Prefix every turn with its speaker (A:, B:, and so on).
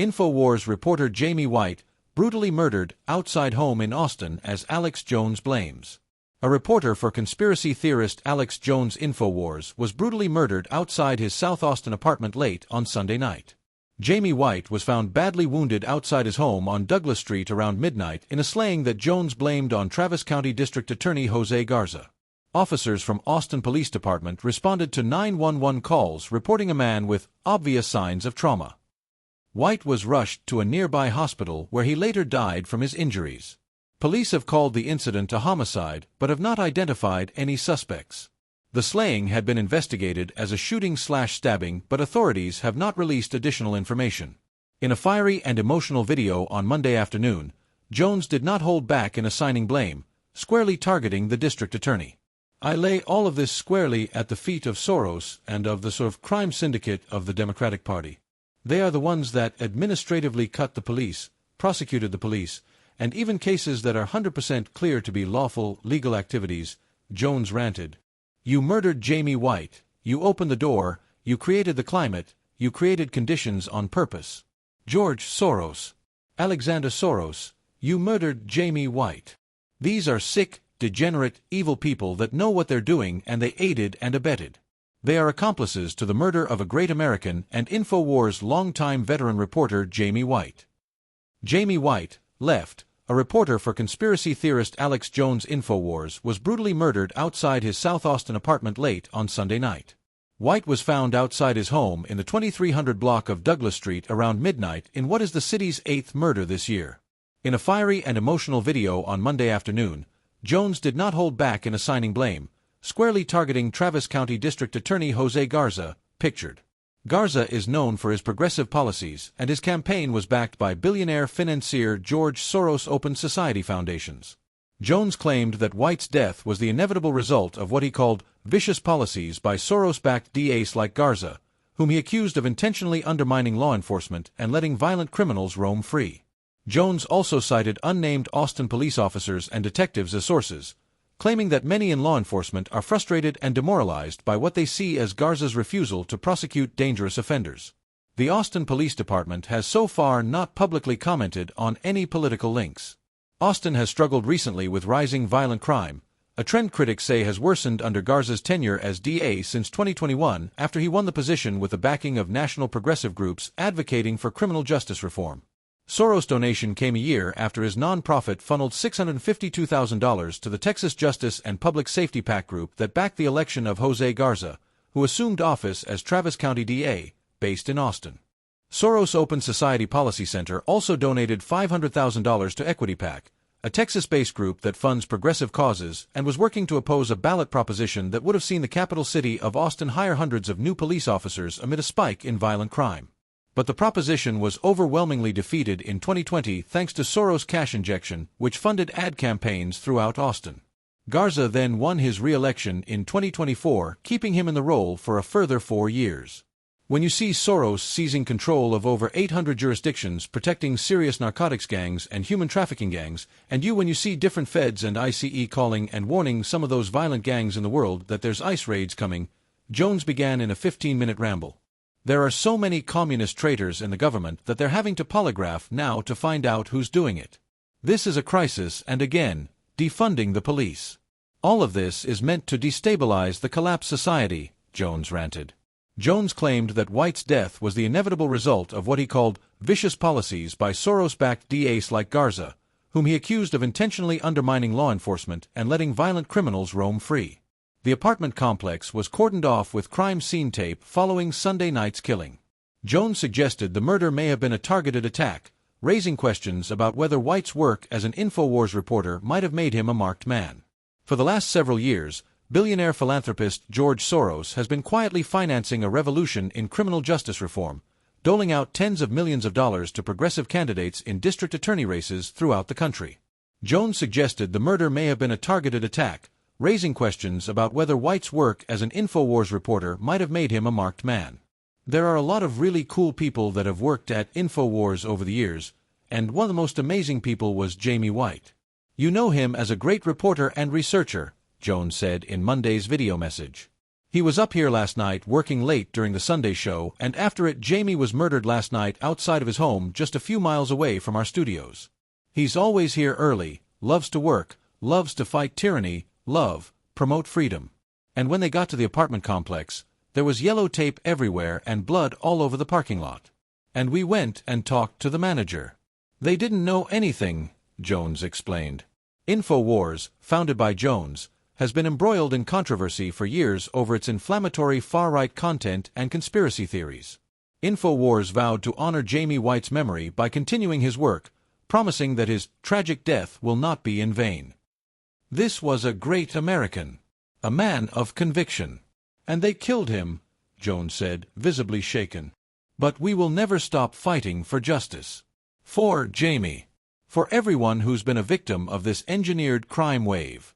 A: Infowars reporter Jamie White, brutally murdered outside home in Austin as Alex Jones blames. A reporter for conspiracy theorist Alex Jones. Infowars was brutally murdered outside his South Austin apartment late on Sunday night. Jamie White was found badly wounded outside his home on Douglas Street around midnight in a slaying that Jones blamed on Travis County District Attorney Jose Garza. Officers from Austin Police Department responded to 911 calls reporting a man with obvious signs of trauma. White was rushed to a nearby hospital where he later died from his injuries. Police have called the incident a homicide but have not identified any suspects. The slaying had been investigated as a shooting/stabbing, but authorities have not released additional information. In a fiery and emotional video on Monday afternoon, Jones did not hold back in assigning blame, squarely targeting the district attorney. "I lay all of this squarely at the feet of Soros and of the sort of crime syndicate of the Democratic Party. They are the ones that administratively cut the police, prosecuted the police, and even cases that are 100% clear to be lawful, legal activities," Jones ranted. "You murdered Jamie White, you opened the door, you created the climate, you created conditions on purpose. George Soros, Alexander Soros, you murdered Jamie White. These are sick, degenerate, evil people that know what they're doing and they aided and abetted. They are accomplices to the murder of a great American and Infowars longtime veteran reporter Jamie White." Jamie White, left, a reporter for conspiracy theorist Alex Jones. Infowars was brutally murdered outside his South Austin apartment late on Sunday night. White was found outside his home in the 2300 block of Douglas Street around midnight in what is the city's 8th murder this year. In a fiery and emotional video on Monday afternoon, Jones did not hold back in assigning blame, squarely targeting Travis County District Attorney Jose Garza, pictured. Garza is known for his progressive policies, and his campaign was backed by billionaire financier George Soros' Open Society foundations. Jones claimed that White's death was the inevitable result of what he called vicious policies by Soros-backed DAs like Garza, whom he accused of intentionally undermining law enforcement and letting violent criminals roam free. Jones also cited unnamed Austin police officers and detectives as sources, claiming that many in law enforcement are frustrated and demoralized by what they see as Garza's refusal to prosecute dangerous offenders. The Austin Police Department has so far not publicly commented on any political links. Austin has struggled recently with rising violent crime, a trend critics say has worsened under Garza's tenure as DA since 2021 after he won the position with the backing of national progressive groups advocating for criminal justice reform. Soros' donation came a year after his nonprofit funneled $652,000 to the Texas Justice and Public Safety PAC group that backed the election of Jose Garza, who assumed office as Travis County DA, based in Austin. Soros' Open Society Policy Center also donated $500,000 to Equity PAC, a Texas-based group that funds progressive causes and was working to oppose a ballot proposition that would have seen the capital city of Austin hire hundreds of new police officers amid a spike in violent crime. But the proposition was overwhelmingly defeated in 2020 thanks to Soros' cash injection, which funded ad campaigns throughout Austin. Garza then won his re-election in 2024, keeping him in the role for a further 4 years. When you see Soros seizing control of over 800 jurisdictions protecting serious narcotics gangs and human trafficking gangs, and when you see different feds and ICE calling and warning some of those violent gangs in the world that there's ICE raids coming, Jones began in a 15-minute ramble. There are so many communist traitors in the government that they're having to polygraph now to find out who's doing it. This is a crisis and again, defunding the police. All of this is meant to destabilize the collapsed society, Jones ranted. Jones claimed that White's death was the inevitable result of what he called vicious policies by Soros-backed DAs like Garza, whom he accused of intentionally undermining law enforcement and letting violent criminals roam free. The apartment complex was cordoned off with crime scene tape following Sunday night's killing. Jones suggested the murder may have been a targeted attack, raising questions about whether White's work as an Infowars reporter might have made him a marked man. For the last several years, billionaire philanthropist George Soros has been quietly financing a revolution in criminal justice reform, doling out tens of millions of dollars to progressive candidates in district attorney races throughout the country. Jones suggested the murder may have been a targeted attack, raising questions about whether White's work as an Infowars reporter might have made him a marked man. There are a lot of really cool people that have worked at Infowars over the years, and one of the most amazing people was Jamie White. You know him as a great reporter and researcher, Jones said in Monday's video message. He was up here last night working late during the Sunday show, and after it Jamie was murdered last night outside of his home just a few miles away from our studios. He's always here early, loves to work, loves to fight tyranny, promote freedom. And when they got to the apartment complex, there was yellow tape everywhere and blood all over the parking lot. And we went and talked to the manager. They didn't know anything, Jones explained. Infowars, founded by Jones, has been embroiled in controversy for years over its inflammatory far-right content and conspiracy theories. Infowars vowed to honor Jamie White's memory by continuing his work, promising that his tragic death will not be in vain. This was a great American, a man of conviction. And they killed him, Jones said, visibly shaken. But we will never stop fighting for justice. For Jamie. For everyone who's been a victim of this engineered crime wave.